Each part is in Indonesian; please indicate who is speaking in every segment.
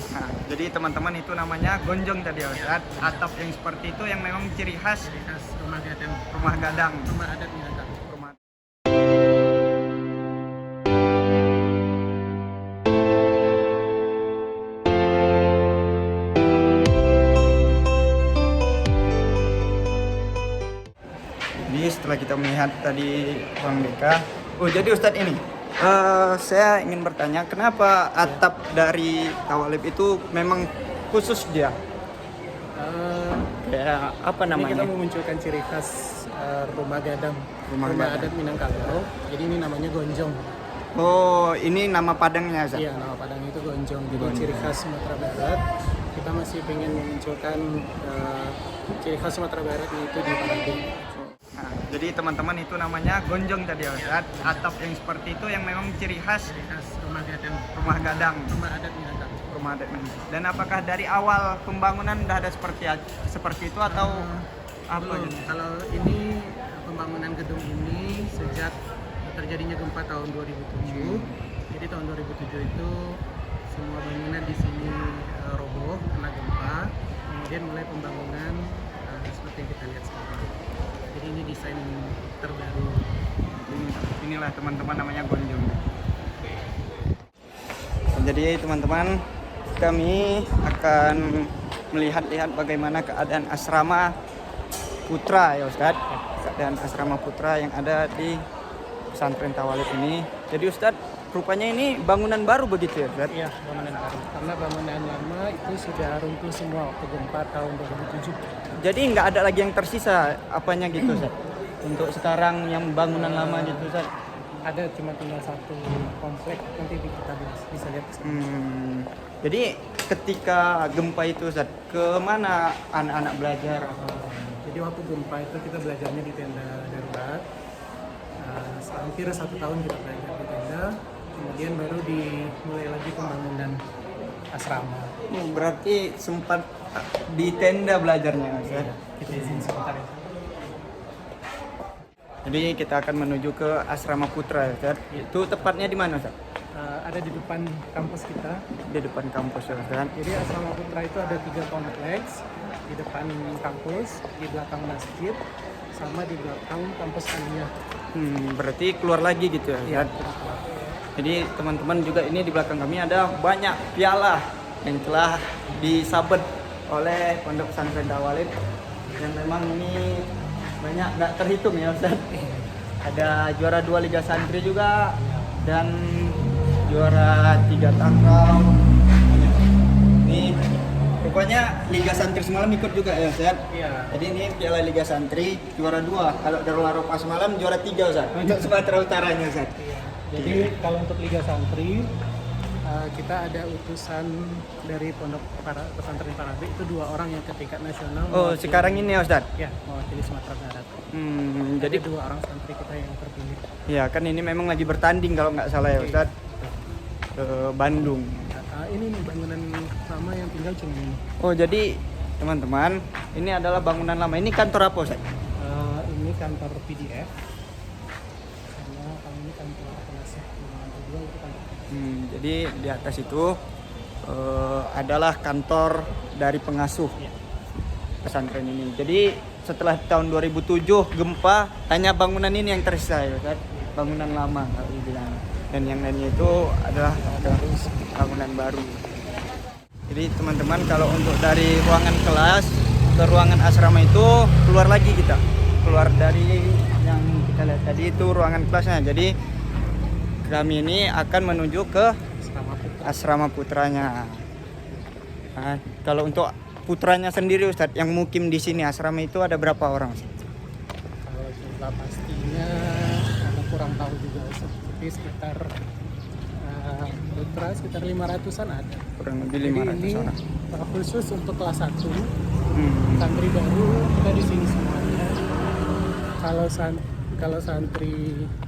Speaker 1: Nah, jadi teman-teman itu namanya gonjong tadi ya Ustaz. Atap yang seperti itu yang memang ciri khas
Speaker 2: rumah gadang,
Speaker 1: rumah gadang.
Speaker 2: rumah adat Minangkabau.
Speaker 1: Rumah. Jadi setelah kita melihat tadi ruang BK, oh jadi Ustadz ini, saya ingin bertanya kenapa atap dari Tawalib itu memang khusus dia? Kayak apa
Speaker 2: Ini kita
Speaker 1: namanya?
Speaker 2: memunculkan ciri khas rumah gadang,
Speaker 1: Rumah gadang.
Speaker 2: adat Minangkabau. Jadi ini namanya gonjong.
Speaker 1: Oh ini nama padangnya Ustadz?
Speaker 2: Iya, nama padang itu gonjong. Jadi
Speaker 1: Gonjong.
Speaker 2: ciri khas Sumatera Barat. Kita masih pengen memunculkan ciri khas Sumatera Barat yaitu di Parabe.
Speaker 1: Nah, jadi teman-teman itu namanya gonjong tadi ya Ustadz. Atap yang seperti itu yang memang ciri khas
Speaker 2: Ciri khas rumah gadang,
Speaker 1: rumah gadang.
Speaker 2: rumah adat Minangkabau.
Speaker 1: Rumah adat Minangkabau. Dan apakah dari awal pembangunan udah ada seperti itu atau apa
Speaker 2: Belum.
Speaker 1: gitu?
Speaker 2: Kalau ini pembangunan gedung ini sejak terjadinya gempa tahun 2007. Jadi tahun 2007 itu semua bangunan di sini roboh kena gempa. Kemudian mulai pembangunan seperti yang kita lihat sekarang. Jadi ini desain terbaru.
Speaker 1: Inilah teman-teman namanya gonjong. Jadi teman-teman, kami akan melihat-lihat bagaimana keadaan asrama putra ya Ustadz. Keadaan asrama putra yang ada di pesantren Tawalib ini. Jadi Ustadz, rupanya ini bangunan baru begitu ya Ustadz?
Speaker 2: Iya, bangunan baru. Karena bangunan lama itu sudah runtuh semua waktu gempa tahun 2007.
Speaker 1: Jadi nggak ada lagi yang tersisa apanya gitu Ustadz? Untuk sekarang yang bangunan lama gitu Ustadz?
Speaker 2: Ada cuma tinggal satu komplek, nanti kita bisa lihat.
Speaker 1: Jadi ketika gempa itu Ustadz, ke mana anak-anak belajar?
Speaker 2: Jadi waktu gempa itu kita belajarnya di tenda darurat. Hampir 1 tahun kita belajar di tenda, kemudian baru dimulai lagi pembangunan asrama.
Speaker 1: Berarti sempat di tenda belajarnya Ustadz?
Speaker 2: Iya, kita izin sebentar ya.
Speaker 1: Jadi kita akan menuju ke asrama putra ya Ustadz. Itu tepatnya di mana Ustadz?
Speaker 2: Ada di depan kampus kita.
Speaker 1: Di depan kampus ya Ustadz.
Speaker 2: Jadi asrama putra itu ada 3 kompleks, di depan kampus, di belakang masjid, sama di belakang kampus aliyah.
Speaker 1: Berarti keluar lagi gitu ya Ustadz? Jadi teman-teman juga ini di belakang kami ada banyak piala yang telah disabet oleh Pondok Pesantren Tawalib yang memang ini banyak nggak terhitung ya Ustaz. Ada juara 2 Liga Santri juga dan juara 3 Tangkal. Ini pokoknya Liga Santri semalam ikut juga ya Ustaz.
Speaker 2: Iya.
Speaker 1: Jadi ini Piala Liga Santri juara 2. Kalau Darul Arafah semalam juara 3 Ustaz. Untuk Sumatera Utaranya Ustaz.
Speaker 2: Jadi kalau untuk Liga Santri kita ada utusan dari Pondok Pesantren Parabe itu 2 orang yang ke tingkat nasional.
Speaker 1: Oh, sekarang ini ya Ustaz.
Speaker 2: Ya, mewakili Sumatera Barat.
Speaker 1: Jadi
Speaker 2: Jadi 2 orang santri kita yang terpilih.
Speaker 1: ya kan ini memang lagi bertanding kalau nggak salah ya Ustaz. Ke Bandung.
Speaker 2: Ini nih bangunan lama yang tinggal cuma ini.
Speaker 1: Oh, jadi teman-teman, ini adalah bangunan lama. Ini kantor apa Ustaz?
Speaker 2: Ini kantor PDF. Sama kalau ini kantor penasihat. Lantai 2 itu kantor.
Speaker 1: Jadi di atas itu adalah kantor dari pengasuh pesantren ini. Jadi setelah tahun 2007 gempa, hanya bangunan ini yang tersisa ya Ustaz. Bangunan lama kalau dibilang. Dan yang lainnya itu adalah bangunan baru. Jadi teman-teman kalau untuk dari ruangan kelas ke ruangan asrama itu keluar lagi kita. Keluar dari yang kita lihat tadi itu ruangan kelasnya. Jadi kami ini akan menuju ke asrama putranya. Nah, kalau untuk putranya sendiri Ustadz yang mukim di sini asrama itu ada berapa orang?
Speaker 2: Kalau jumlah pastinya aku kurang tahu juga, tapi sekitar putra sekitar 500-an ada.
Speaker 1: Kurang lebih
Speaker 2: Jadi
Speaker 1: 500
Speaker 2: ini
Speaker 1: orang.
Speaker 2: khusus untuk kelas 1 santri baru kita di sini semuanya. Kalau santri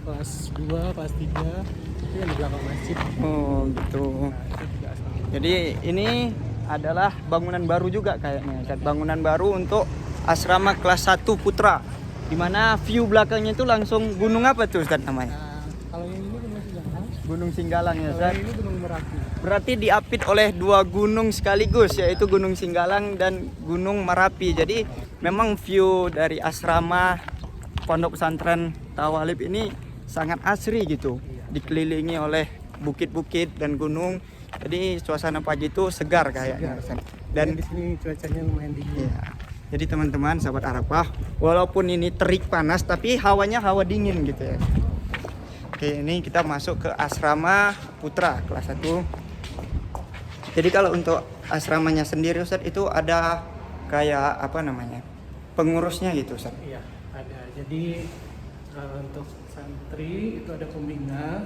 Speaker 2: kelas 2, kelas 3 itu yang di belakang masjid.
Speaker 1: Oh gitu.
Speaker 2: Itu juga asrama.
Speaker 1: Jadi ini adalah bangunan baru juga kayaknya Ustadz. Bangunan baru untuk asrama kelas 1 putra. Dimana view belakangnya itu langsung gunung apa tuh Ustadz namanya?
Speaker 2: Kalau yang ini Gunung Singgalang.
Speaker 1: Gunung Singgalang ya
Speaker 2: Kalau
Speaker 1: Ustadz.
Speaker 2: yang ini Gunung Merapi.
Speaker 1: berarti diapit oleh dua gunung sekaligus, yaitu Gunung Singgalang dan Gunung Merapi. Jadi memang view dari asrama Pondok Pesantren Tawalib ini sangat asri gitu, dikelilingi oleh bukit-bukit dan gunung. Jadi suasana pagi itu segar kayaknya. Dan
Speaker 2: di sini cuacanya lumayan dingin.
Speaker 1: iya. Jadi teman-teman sahabat Arafah, walaupun ini terik panas tapi hawanya hawa dingin gitu ya. Oke, ini kita masuk ke asrama putra kelas 1. Jadi kalau untuk asramanya sendiri Ustadz itu ada kayak apa namanya? Pengurusnya gitu Ustadz.
Speaker 2: Iya, ada. Jadi untuk santri itu ada pembina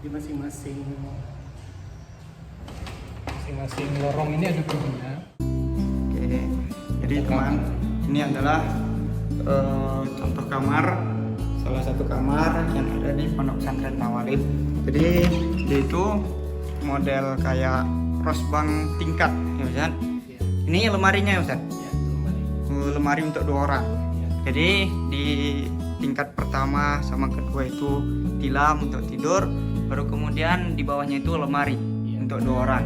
Speaker 2: di masing-masing lorong ini ada pembina.
Speaker 1: Oke. Jadi teman, ini adalah contoh kamar, salah satu kamar yang ada di Pondok Pesantren Tawalib. Jadi dia itu model kayak rosbang tingkat, ya Ustaz.
Speaker 2: Iya.
Speaker 1: Ini lemarinya ya Ustaz.
Speaker 2: Iya, itu lemari.
Speaker 1: Lemari untuk 2 orang.
Speaker 2: Iya.
Speaker 1: Jadi di tingkat pertama sama kedua itu tilam untuk tidur, baru kemudian di bawahnya itu lemari untuk 2 orang.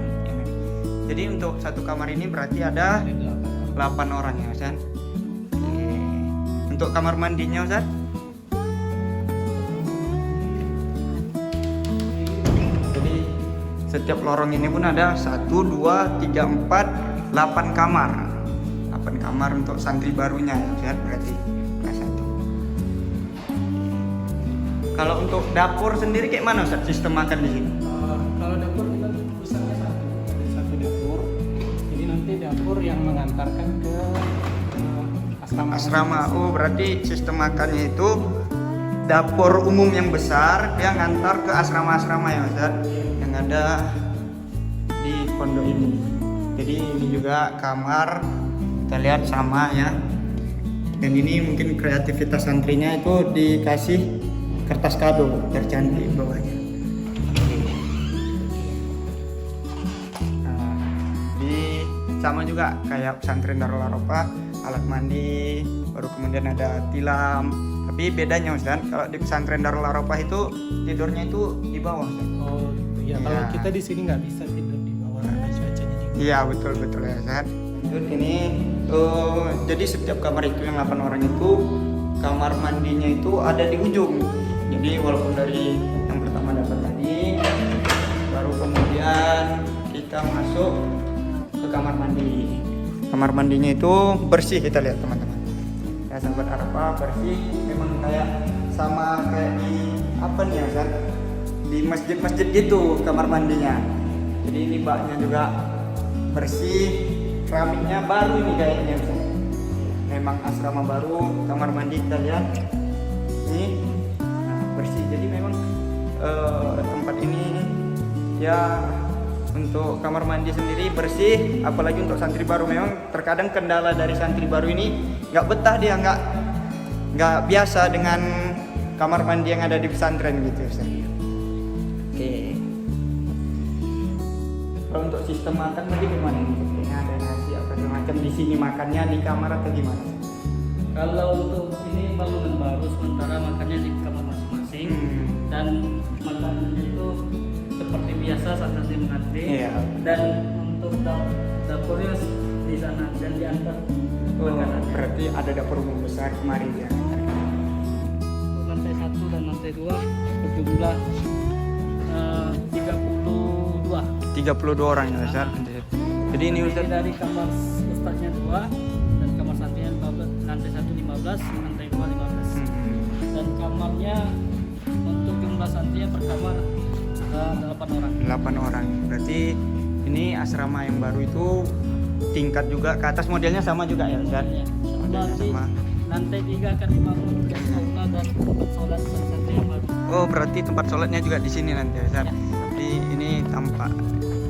Speaker 1: Jadi untuk satu kamar ini berarti ada
Speaker 2: Ada
Speaker 1: 8 orang ya Ustaz. Oke. Untuk kamar mandinya Ustaz? Jadi setiap lorong ini pun ada 1, 2, 3, 4, 8 kamar. 8 kamar untuk santri barunya ya Ustaz, berarti kelas 1. Kalau untuk dapur sendiri kayak mana Ustaz sistem makan di sini?
Speaker 2: kalau dapur kita pusatnya satu, ada satu dapur. Ini nanti dapur yang mengantarkan ke asrama.
Speaker 1: Asrama. Oh, berarti sistem makannya itu dapur umum yang besar yang ngantar ke asrama-asrama ya Ustaz, yang ada di pondok ini. Jadi ini juga kamar, kita lihat sama ya. Dan ini mungkin kreativitas santrinya itu dikasih kertas kado tercantik bawahnya. Nah, di sama juga kayak pesantren Darul Arafah, alat mandi, baru kemudian ada tilam. Tapi bedanya Ustaz, kalau di pesantren Darul Arafah itu tidurnya itu di bawah Ustaz.
Speaker 2: Oh, iya. Kalau
Speaker 1: Iya.
Speaker 2: kita di sini nggak bisa tidur di bawah karena cuacanya dingin.
Speaker 1: Iya betul ya Ustaz. Lanjut ini jadi setiap kamar itu yang 8 orang itu kamar mandinya itu ada di ujung. Jadi walaupun dari yang pertama dapat tadi, baru kemudian kita masuk ke kamar mandi. Kamar mandinya itu bersih, kita lihat teman-teman. Ya sahabat Arafah, bersih, memang kayak sama kayak di apa nih ya Ustaz? Di masjid-masjid gitu kamar mandinya. Jadi ini baknya juga bersih, keramiknya baru ini kayaknya Ustaz. Memang asrama baru, kamar mandi kita lihat ini bersih. Jadi memang tempat ini ya untuk kamar mandi sendiri bersih, apalagi untuk santri baru. Memang terkadang kendala dari santri baru ini nggak betah, dia nggak biasa dengan kamar mandi yang ada di pesantren gitu Ustaz. Oke. Kalau untuk sistem makan tadi gimana nih? Kayaknya ada nasi apa semacam di sini makannya di kamar atau gimana?
Speaker 3: Kalau untuk ini bangunan baru, sementara makannya di kamar masing-masing dan makanannya itu seperti biasa saat nanti mengantri.
Speaker 1: Iya.
Speaker 3: Dan untuk dapurnya di sana dan diantar makanannya.
Speaker 1: Berarti ada dapur umum besar kemarin ya.
Speaker 3: Untuk lantai 1 dan lantai 2 berjumlah 32.
Speaker 1: 32 orang ya Ustaz. Jadi ini Ustaz.
Speaker 3: Jadi dari kamar ustadznya 2 dan kamar santrinya 15, lantai 1 15, lantai 2 15. Dan kamarnya untuk jumlah santrinya per kamar 8 orang.
Speaker 1: 8 orang. Berarti ini asrama yang baru itu tingkat juga ke atas, modelnya sama juga ya Ustaz.
Speaker 3: Ya,
Speaker 1: Modelnya
Speaker 3: nanti
Speaker 1: sama.
Speaker 3: lantai 3 akan dibangun dan sauna dan tempat sholat santri yang baru.
Speaker 1: Oh, berarti tempat sholatnya juga di sini nanti ya Ustaz.
Speaker 3: Ya.
Speaker 1: Jadi ini tampak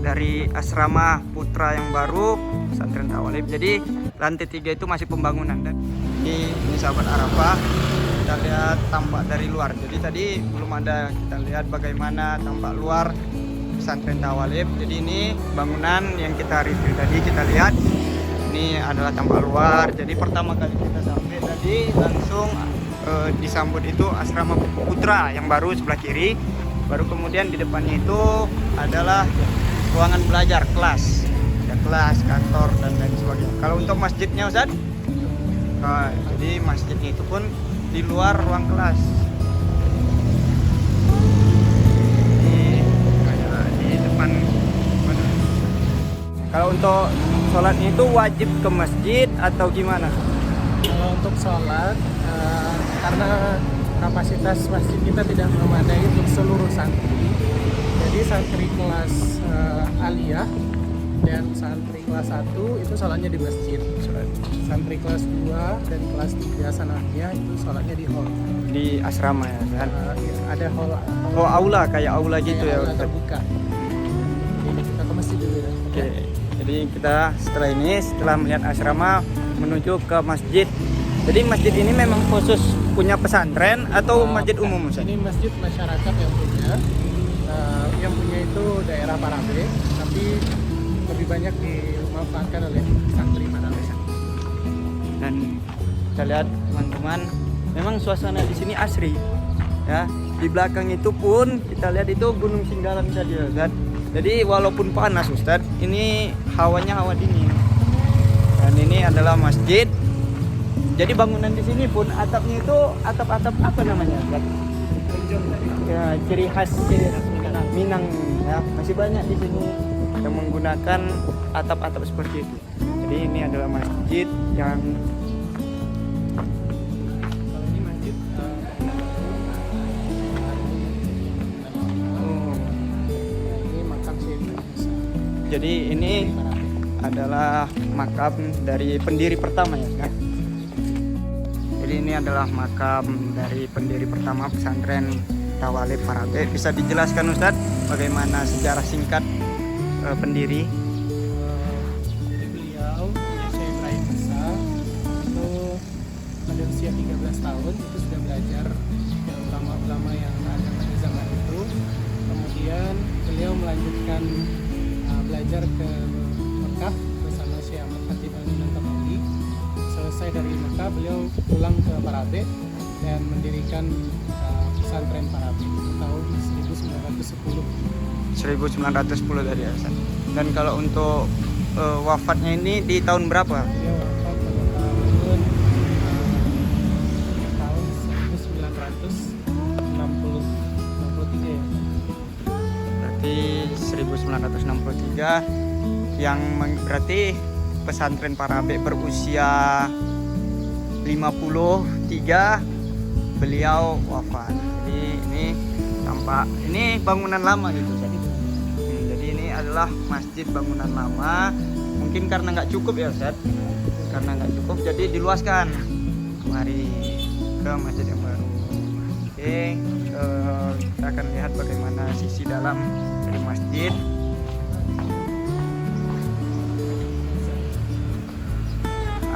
Speaker 1: dari asrama putra yang baru pesantren Tawalib. Jadi lantai 3 itu masih pembangunan. Dan ini sahabat Arafah, kita lihat tampak dari luar. Jadi tadi belum ada kita lihat bagaimana tampak luar pesantren Tawalib. Jadi ini bangunan yang kita review tadi, kita lihat ini adalah tampak luar. Jadi pertama kali kita sampai tadi langsung disambut itu asrama putra yang baru sebelah kiri. Baru kemudian di depannya itu adalah ruangan belajar, kelas. Ada kelas, kantor dan lain sebagainya. Kalau untuk masjidnya Ustaz? Nah, jadi masjidnya itu pun di luar ruang kelas. Ini kayak di depan. Kalau untuk sholatnya itu wajib ke masjid atau gimana?
Speaker 2: Kalau untuk sholat, karena kapasitas masjid kita tidak memadai untuk seluruh santri, jadi santri kelas aliyah dan santri kelas 1 itu sholatnya di masjid. Santri kelas 2 dan kelas 3 sanawiyah itu sholatnya di hall.
Speaker 1: Di asrama ya kan?
Speaker 2: Ya, ada hall.
Speaker 1: Oh, aula, kayak aula gitu ya
Speaker 2: aula
Speaker 1: Ustaz?
Speaker 2: terbuka. Jadi kita ke masjid dulu ya.
Speaker 1: Oke, jadi kita setelah melihat asrama menuju ke masjid. Jadi masjid ini memang khusus punya pesantren atau masjid umum Ustaz?
Speaker 2: Ini masjid masyarakat yang punya. Yang punya itu daerah Parabe, tapi lebih banyak dimanfaatkan oleh santri Parabe.
Speaker 1: Dan kita lihat teman-teman, memang suasana di sini asri. Ya, di belakang itu pun kita lihat itu Gunung Singgalang tadi ya Ustaz. Jadi walaupun panas Ustaz, ini hawanya hawa dingin. Dan ini adalah masjid. Jadi bangunan di sini pun atapnya itu atap-atap apa namanya Ustaz? Ya, ciri khas Minang ya. Masih banyak di sini yang menggunakan atap-atap seperti itu. Jadi ini adalah masjid yang
Speaker 2: Kalau ini masjid ini makam Syekh Musa.
Speaker 1: jadi ini
Speaker 2: Parabe.
Speaker 1: adalah makam dari pendiri pertama ya kan? Jadi ini adalah makam dari pendiri pertama pesantren Tawalib Parabe. Bisa dijelaskan Ustadz bagaimana sejarah singkat pendiri?
Speaker 2: Jadi beliau, Syekh Ibrahim Musa, itu pada usia 13 tahun itu sudah belajar ke ulama-ulama yang ada pada zaman itu. Kemudian beliau melanjutkan belajar ke Mekah bersama Syekh Ahmad Khatib Al-Muntabawi. Selesai dari Mekah, beliau pulang ke Parabe dan mendirikan pesantren Parabe tahun 1910.
Speaker 1: 1910 tadi ya Ustadz. Dan kalau untuk wafatnya ini di tahun berapa?
Speaker 2: Beliau wafat pada tahun 1963 ya.
Speaker 1: Berarti 1963 yang berarti pesantren Parabe berusia 53, beliau wafat. Jadi ini tampak ini bangunan lama gitu Ustaz. Jadi ini adalah masjid bangunan lama. Mungkin karena nggak cukup ya Ustaz. Karena nggak cukup jadi diluaskan. Mari ke masjid yang baru. Oke, kita akan lihat bagaimana sisi dalam dari masjid.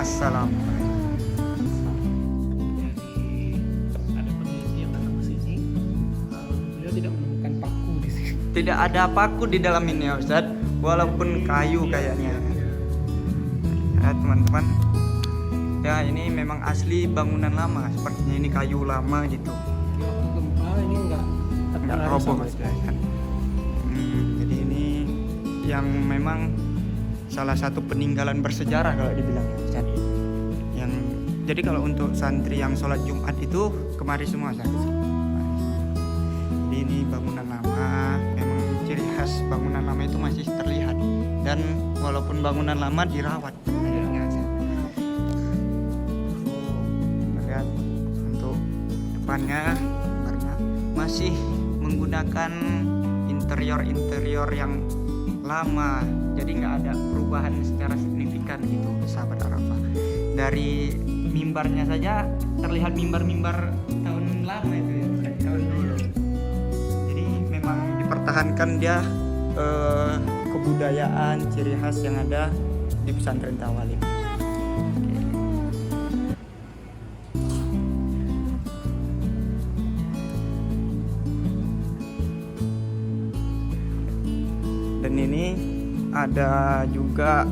Speaker 1: Assalamualaikum.
Speaker 2: Jadi ada peneliti yang datang ke sini, beliau tidak menemukan paku di sini.
Speaker 1: Tidak ada paku di dalam ini ya Ustaz, walaupun kayu kayaknya. Ya teman-teman, ya ini memang asli bangunan lama, sepertinya ini kayu lama gitu,
Speaker 2: Di waktu gempa ini enggak
Speaker 1: nggak roboh gitu ya kan. Jadi ini yang memang salah satu peninggalan bersejarah kalau dibilang ya Ustaz. Yang jadi kalau untuk santri yang sholat Jumat itu kemari semua Ustaz. Jadi ini bangunan lama, memang ciri khas bangunan lama itu masih terlihat, dan walaupun bangunan lama dirawat akhirnya Ustaz. Lihat untuk depannya karena masih menggunakan interior yang lama, jadi nggak ada perubahan secara signifikan gitu sahabat Arafah. Dari mimbarnya saja terlihat mimbar-mimbar tahun lama itu ya, tahun dulu. Jadi memang dipertahankan dia kebudayaan ciri khas yang ada di pesantren Tawalib. Dan ini ada juga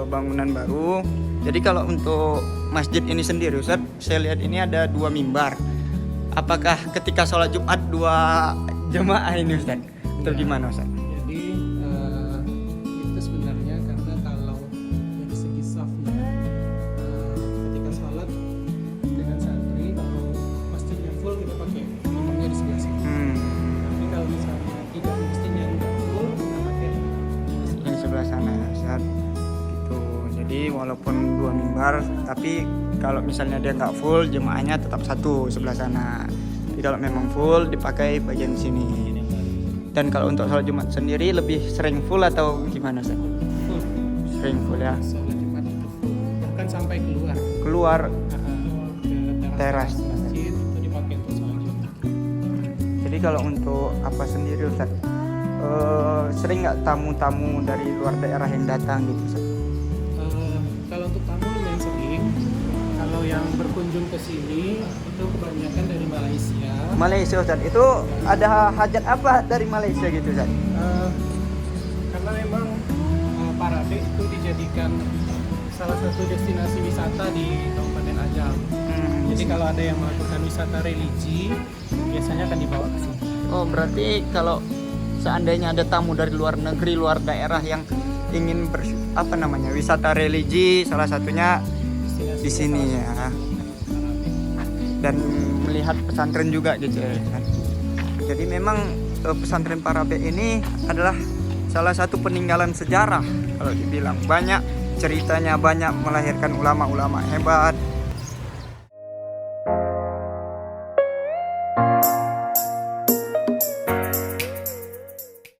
Speaker 1: bangunan baru. Jadi kalau untuk masjid ini sendiri Ustaz, saya lihat ini ada 2 mimbar. Apakah ketika sholat Jumat 2 jemaah ini Ustaz? Atau gimana Ustaz?
Speaker 2: Jadi
Speaker 1: Ustaz. Gitu. Jadi walaupun 2 mimbar, tapi kalau misalnya dia nggak full, jemaahnya tetap satu sebelah sana. Tapi kalau memang full, dipakai bagian sini. Dan kalau untuk sholat Jumat sendiri lebih sering full atau gimana Ustaz?
Speaker 3: Full.
Speaker 1: Sering full ya.
Speaker 2: Sholat Jumat itu full, bahkan sampai keluar
Speaker 1: Keluar
Speaker 2: ke
Speaker 1: teras.
Speaker 2: masjid itu dipakai untuk sholat Jumat.
Speaker 1: Jadi kalau untuk apa sendiri Ustaz? Sering nggak tamu-tamu dari luar daerah yang datang gitu Ustaz?
Speaker 2: Kalau untuk tamu lumayan sering. Kalau yang berkunjung ke sini itu kebanyakan dari Malaysia.
Speaker 1: Malaysia Ustaz, itu ada hajat apa dari Malaysia gitu Ustaz?
Speaker 2: Karena memang Parabe itu dijadikan salah satu destinasi wisata di Kabupaten Ajam. Jadi kalau ada yang melakukan wisata religi, biasanya akan dibawa ke sini.
Speaker 1: Oh berarti kalau seandainya ada tamu dari luar negeri, luar daerah yang ingin wisata religi, salah satunya di sini ya, dan melihat pesantren juga gitu ya. Jadi memang pesantren Parabe ini adalah salah satu peninggalan sejarah kalau dibilang. Banyak ceritanya, banyak melahirkan ulama-ulama hebat,